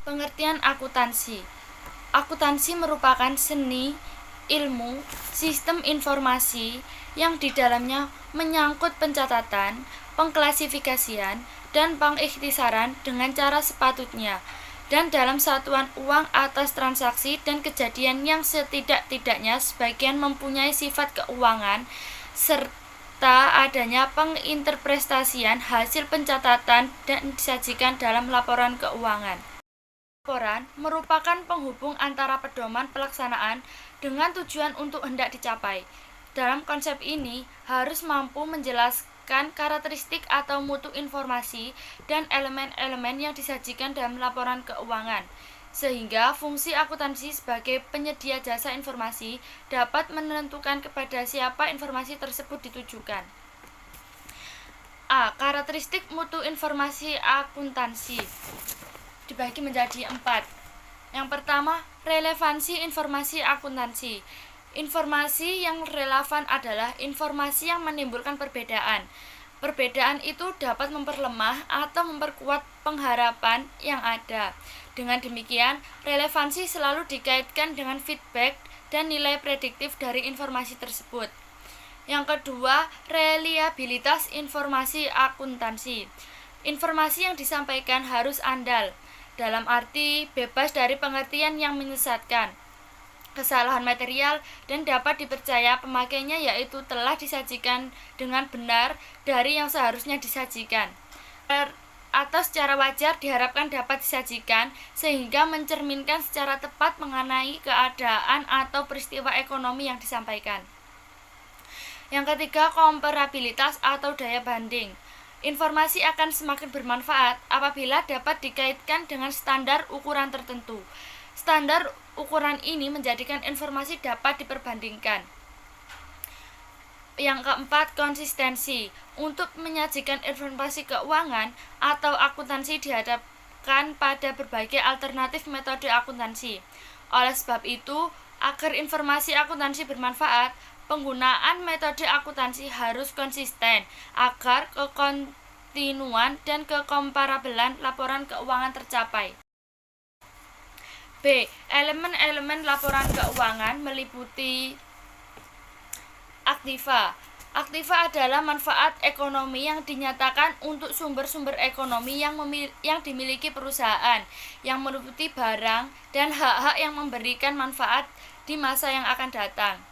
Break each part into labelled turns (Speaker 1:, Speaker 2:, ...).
Speaker 1: Pengertian akuntansi. Akuntansi merupakan seni, ilmu, sistem informasi yang di dalamnya menyangkut pencatatan, pengklasifikasian, dan pengikhtisaran dengan cara sepatutnya, dan dalam satuan uang atas transaksi dan kejadian yang setidak-tidaknya sebagian mempunyai sifat keuangan, serta adanya penginterpretasian hasil pencatatan dan disajikan dalam laporan keuangan. Laporan merupakan penghubung antara pedoman pelaksanaan dengan tujuan untuk hendak dicapai. Dalam konsep ini harus mampu menjelaskan karakteristik atau mutu informasi dan elemen-elemen yang disajikan dalam laporan keuangan, sehingga fungsi akuntansi sebagai penyedia jasa informasi dapat menentukan kepada siapa informasi tersebut ditujukan. A. Karakteristik mutu informasi akuntansi dibagi menjadi 4. Yang pertama, relevansi informasi akuntansi. Informasi yang relevan adalah informasi yang menimbulkan perbedaan. Perbedaan itu dapat memperlemah atau memperkuat pengharapan yang ada. Dengan demikian, relevansi selalu dikaitkan dengan feedback dan nilai prediktif dari informasi tersebut. Yang kedua, reliabilitas informasi akuntansi. Informasi yang disampaikan harus andal, dalam arti bebas dari pengertian yang menyesatkan, kesalahan material, dan dapat dipercaya pemakainya, yaitu telah disajikan dengan benar dari yang seharusnya disajikan atau secara wajar diharapkan dapat disajikan, sehingga mencerminkan secara tepat mengenai keadaan atau peristiwa ekonomi yang disampaikan. Yang ketiga, komparabilitas atau daya banding. Informasi akan semakin bermanfaat apabila dapat dikaitkan dengan standar ukuran tertentu. Standar ukuran ini menjadikan informasi dapat diperbandingkan. Yang keempat, konsistensi. Untuk menyajikan informasi keuangan atau akuntansi dihadapkan pada berbagai alternatif metode akuntansi. Oleh sebab itu, agar informasi akuntansi bermanfaat, penggunaan metode akuntansi harus konsisten agar kekontinuan dan kekomparabelan laporan keuangan tercapai. B. Elemen-elemen laporan keuangan meliputi aktiva. Aktiva adalah manfaat ekonomi yang dinyatakan untuk sumber-sumber ekonomi yang dimiliki perusahaan, yang meliputi barang dan hak-hak yang memberikan manfaat di masa yang akan datang.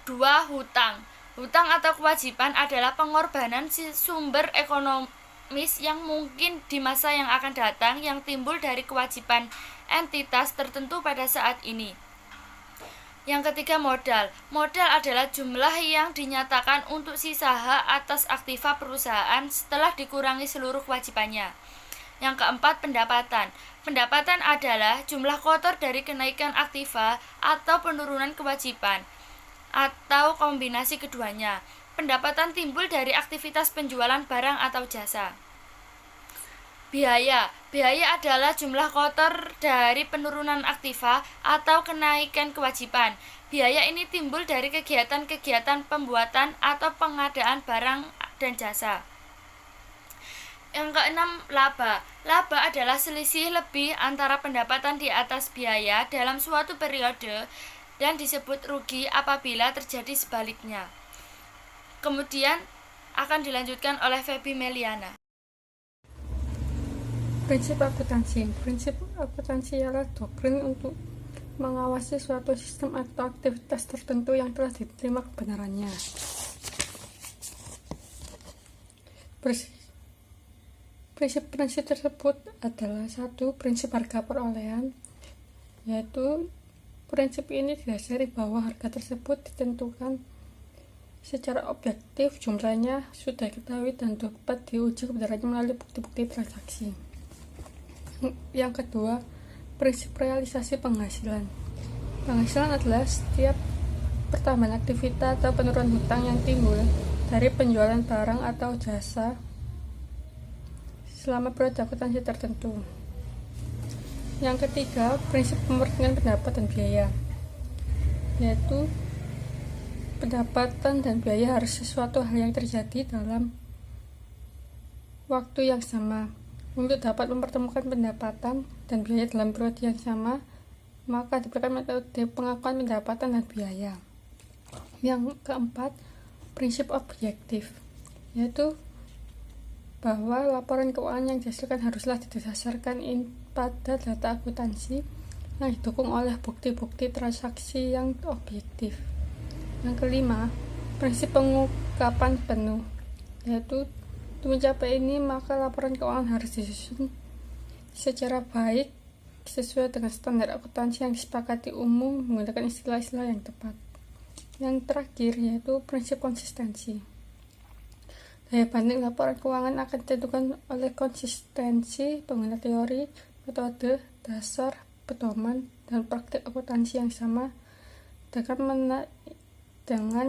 Speaker 1: 2. Hutang. Hutang atau kewajiban adalah pengorbanan sumber ekonomis yang mungkin di masa yang akan datang yang timbul dari kewajiban entitas tertentu pada saat ini. Yang ketiga, modal. Modal adalah jumlah yang dinyatakan untuk sisa hak atas aktiva perusahaan setelah dikurangi seluruh kewajibannya. Yang keempat, pendapatan. Pendapatan adalah jumlah kotor dari kenaikan aktiva atau penurunan kewajiban, atau kombinasi keduanya. Pendapatan timbul dari aktivitas penjualan barang atau jasa. Biaya. Biaya adalah jumlah kotor dari penurunan aktiva atau kenaikan kewajiban. Biaya ini timbul dari kegiatan-kegiatan pembuatan atau pengadaan barang dan jasa. Yang keenam, laba. Laba adalah selisih lebih antara pendapatan di atas biaya dalam suatu periode dan disebut rugi apabila terjadi sebaliknya. Kemudian akan dilanjutkan oleh Feby Meliana.
Speaker 2: Prinsip akuntansi. Prinsip akuntansi ialah doktrin untuk mengawasi suatu sistem atau aktivitas tertentu yang telah diterima kebenarannya. Prinsip-prinsip tersebut adalah: 1. Prinsip harga perolehan, yaitu prinsip ini didasari bahwa harga tersebut ditentukan secara objektif, jumlahnya sudah diketahui dan dapat diuji kebenarannya melalui bukti-bukti transaksi. Yang kedua, prinsip realisasi penghasilan. Penghasilan adalah setiap pertambahan aktivitas atau penurunan hutang yang timbul dari penjualan barang atau jasa selama periode akuntansi tertentu. Yang ketiga, prinsip pemerkiraan pendapatan dan biaya, yaitu pendapatan dan biaya harus sesuatu hal yang terjadi dalam waktu yang sama. Untuk dapat mempertemukan pendapatan dan biaya dalam periode yang sama, maka diperlukan metode pengakuan pendapatan dan biaya. Yang keempat, prinsip objektif, yaitu bahwa laporan keuangan yang dihasilkan haruslah didasarkan pada data akuntansi yang didukung oleh bukti-bukti transaksi yang objektif. Yang kelima, prinsip pengungkapan penuh, yaitu untuk mencapai ini maka laporan keuangan harus disusun secara baik sesuai dengan standar akuntansi yang disepakati umum menggunakan istilah-istilah yang tepat. Yang terakhir yaitu prinsip konsistensi. Daya banding laporan keuangan akan ditentukan oleh konsistensi pengguna teori, metode, dasar, pedoman, dan praktik akuntansi yang sama dengan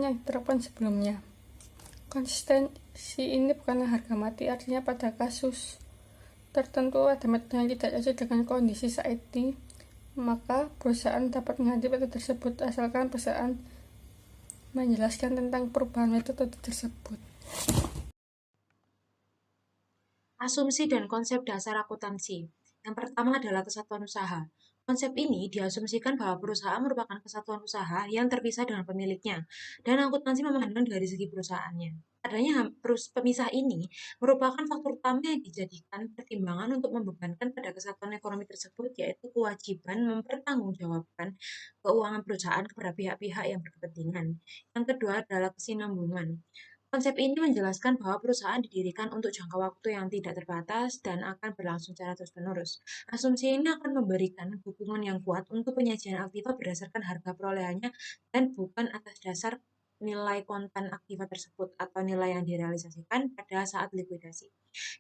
Speaker 2: yang diterapkan sebelumnya. Konsistensi ini bukanlah harga mati, artinya pada kasus tertentu ada metode yang tidak cocok dengan kondisi saat ini, maka perusahaan dapat mengganti metode tersebut asalkan perusahaan menjelaskan tentang perubahan metode tersebut.
Speaker 3: Asumsi dan konsep dasar akuntansi. Yang pertama adalah kesatuan usaha. Konsep ini diasumsikan bahwa perusahaan merupakan kesatuan usaha yang terpisah dengan pemiliknya, dan akuntansi memandang dari segi perusahaannya. Adanya pemisah ini merupakan faktor utama yang dijadikan pertimbangan untuk membebankan pada kesatuan ekonomi tersebut, yaitu kewajiban mempertanggungjawabkan keuangan perusahaan kepada pihak-pihak yang berkepentingan. Yang kedua adalah kesinambungan. Konsep ini menjelaskan bahwa perusahaan didirikan untuk jangka waktu yang tidak terbatas dan akan berlangsung secara terus-menerus. Asumsi ini akan memberikan dukungan yang kuat untuk penyajian aktiva berdasarkan harga perolehannya dan bukan atas dasar nilai kontan aktiva tersebut atau nilai yang direalisasikan pada saat likuidasi.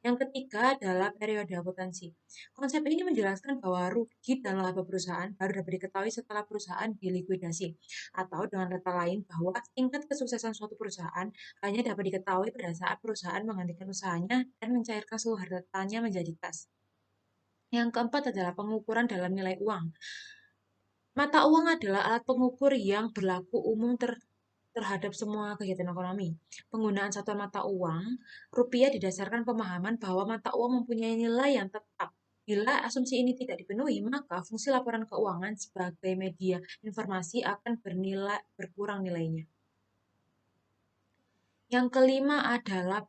Speaker 3: Yang ketiga adalah periode akuntansi. Konsep ini menjelaskan bahwa rugi dan laba perusahaan baru dapat diketahui setelah perusahaan dilikuidasi, atau dengan kata lain bahwa tingkat kesuksesan suatu perusahaan hanya dapat diketahui pada saat perusahaan menghentikan usahanya dan mencairkan seluruh hartanya menjadi kas. Yang keempat adalah pengukuran dalam nilai uang. Mata uang adalah alat pengukur yang berlaku umum terhadap semua kegiatan ekonomi. Penggunaan satuan mata uang, rupiah didasarkan pemahaman bahwa mata uang mempunyai nilai yang tetap. Bila asumsi ini tidak dipenuhi, maka fungsi laporan keuangan sebagai media informasi akan berkurang nilainya. Yang kelima adalah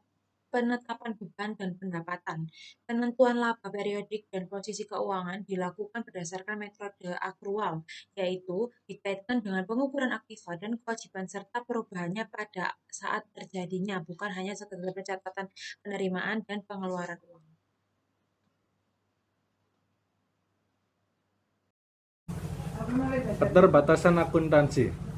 Speaker 3: penetapan beban dan pendapatan. Penentuan laba periodik dan posisi keuangan dilakukan berdasarkan metode akrual, yaitu dikaitkan dengan pengukuran aktiva dan kewajiban serta perubahannya pada saat terjadinya, bukan hanya sekedar pencatatan penerimaan dan pengeluaran uang.
Speaker 4: Keterbatasan akuntansi.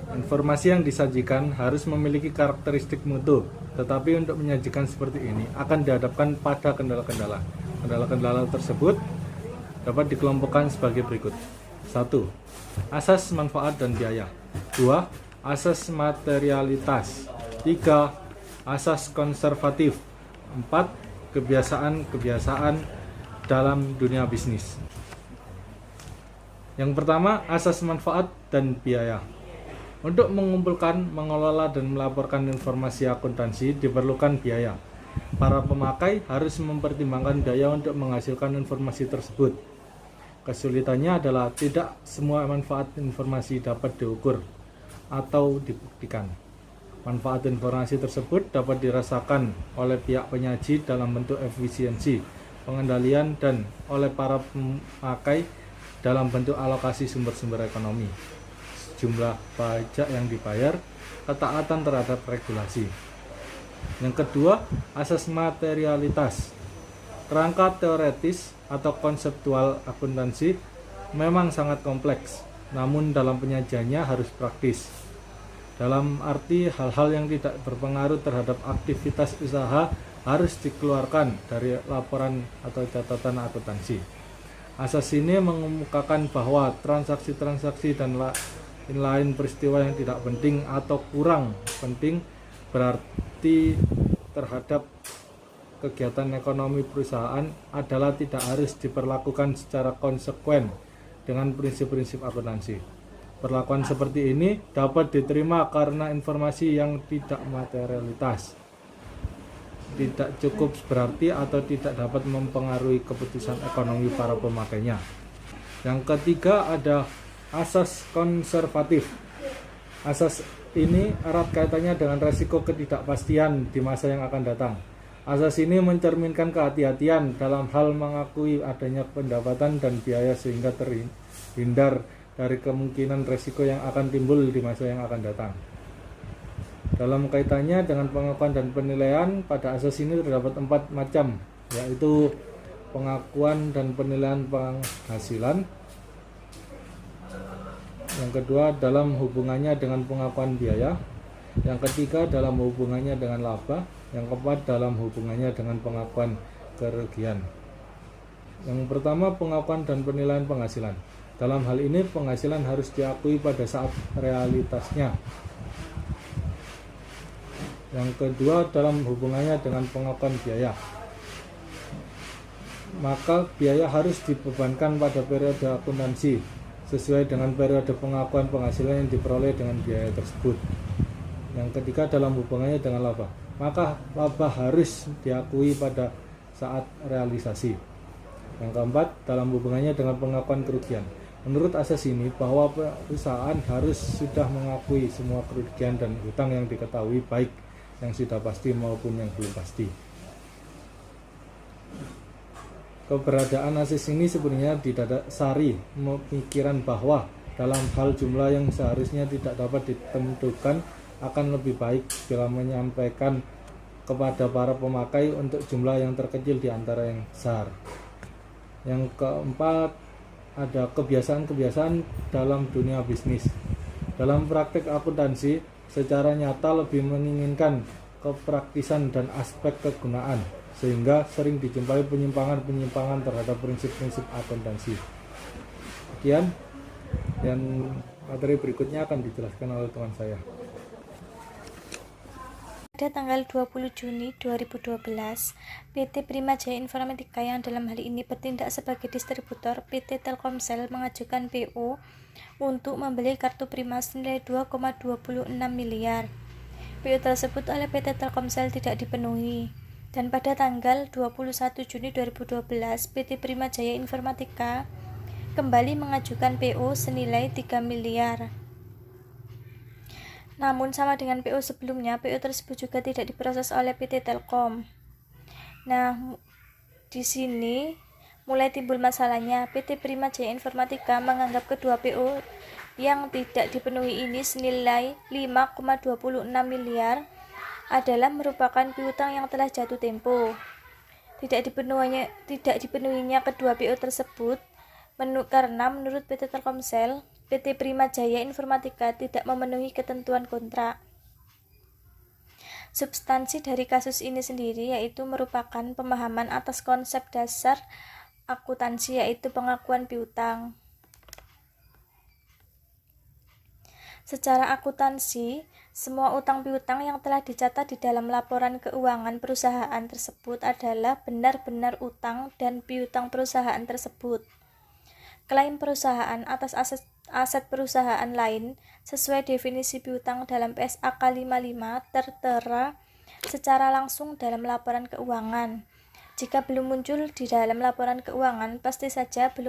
Speaker 4: Informasi yang disajikan harus memiliki karakteristik mutu, tetapi untuk menyajikan seperti ini akan dihadapkan pada kendala-kendala. Kendala-kendala tersebut dapat dikelompokkan sebagai berikut. 1. Asas manfaat dan biaya. 2. Asas materialitas. 3. Asas konservatif. 4. Kebiasaan-kebiasaan dalam dunia bisnis. Yang pertama, asas manfaat dan biaya. Untuk mengumpulkan, mengelola, dan melaporkan informasi akuntansi diperlukan biaya. Para pemakai harus mempertimbangkan biaya untuk menghasilkan informasi tersebut. Kesulitannya adalah tidak semua manfaat informasi dapat diukur atau dibuktikan. Manfaat informasi tersebut dapat dirasakan oleh pihak penyaji dalam bentuk efisiensi, pengendalian, dan oleh para pemakai dalam bentuk alokasi sumber-sumber ekonomi, jumlah pajak yang dibayar, ketaatan terhadap regulasi. Yang kedua, asas materialitas. Kerangka teoretis atau konseptual akuntansi memang sangat kompleks, namun dalam penyajiannya harus praktis. Dalam arti hal-hal yang tidak berpengaruh terhadap aktivitas usaha harus dikeluarkan dari laporan atau catatan akuntansi. Asas ini mengemukakan bahwa transaksi-transaksi dan lain peristiwa yang tidak penting atau kurang penting berarti terhadap kegiatan ekonomi perusahaan adalah tidak harus diperlakukan secara konsekuen dengan prinsip-prinsip akuntansi. Perlakuan seperti ini dapat diterima karena informasi yang tidak materialitas. tidak cukup berarti atau tidak dapat mempengaruhi keputusan ekonomi para pemakainya. Yang ketiga ada asas konservatif. Asas ini erat kaitannya dengan resiko ketidakpastian di masa yang akan datang. Asas ini mencerminkan kehati-hatian dalam hal mengakui adanya pendapatan dan biaya sehingga terhindar dari kemungkinan resiko yang akan timbul di masa yang akan datang. Dalam kaitannya dengan pengakuan dan penilaian, pada asas ini terdapat 4 macam, yaitu pengakuan dan penilaian penghasilan. Yang kedua dalam hubungannya dengan pengakuan biaya. Yang ketiga dalam hubungannya dengan laba. Yang keempat dalam hubungannya dengan pengakuan kerugian. Yang pertama pengakuan dan penilaian penghasilan. Dalam hal ini penghasilan harus diakui pada saat realitasnya. Yang kedua dalam hubungannya dengan pengakuan biaya. Maka biaya harus dibebankan pada periode akuntansi sesuai dengan periode pengakuan penghasilan yang diperoleh dengan biaya tersebut. Yang ketiga dalam hubungannya dengan laba, maka laba harus diakui pada saat realisasi. Yang keempat dalam hubungannya dengan pengakuan kerugian. Menurut asas ini bahwa perusahaan harus sudah mengakui semua kerugian dan hutang yang diketahui, baik yang sudah pasti maupun yang belum pasti. Keberadaan asas ini sebenarnya didasari pemikiran bahwa dalam hal jumlah yang seharusnya tidak dapat ditentukan akan lebih baik bila menyampaikan kepada para pemakai untuk jumlah yang terkecil di antara yang besar. Yang keempat ada kebiasaan-kebiasaan dalam dunia bisnis. Dalam praktik akuntansi secara nyata lebih menginginkan kepraktisan dan aspek kegunaan, sehingga sering dijumpai penyimpangan-penyimpangan terhadap prinsip-prinsip akuntansi. Sekian, dan materi berikutnya akan dijelaskan oleh teman saya.
Speaker 5: Pada tanggal 20 Juni 2012, PT Prima Jaya Informatika yang dalam hal ini bertindak sebagai distributor PT Telkomsel mengajukan PO untuk membeli kartu Prima senilai 2,26 miliar. PO tersebut oleh PT Telkomsel tidak dipenuhi. Dan pada tanggal 21 Juni 2012, PT Prima Jaya Informatika kembali mengajukan PO senilai 3 miliar. Namun sama dengan PO sebelumnya, PO tersebut juga tidak diproses oleh PT Telkom. Nah, di sini mulai timbul masalahnya. PT Prima Jaya Informatika menganggap kedua PO yang tidak dipenuhi ini senilai 5,26 miliar adalah merupakan piutang yang telah jatuh tempo. Tidak dipenuhinya kedua PO tersebut karena menurut PT Telkomsel, PT Prima Jaya Informatika tidak memenuhi ketentuan kontrak. Substansi dari kasus ini sendiri yaitu merupakan pemahaman atas konsep dasar akuntansi, yaitu pengakuan piutang. Secara akuntansi, semua utang piutang yang telah dicatat di dalam laporan keuangan perusahaan tersebut adalah benar-benar utang dan piutang perusahaan tersebut. Klaim perusahaan atas aset perusahaan lain sesuai definisi piutang dalam PSAK 55 tertera secara langsung dalam laporan keuangan. Jika belum muncul di dalam laporan keuangan, pasti saja belum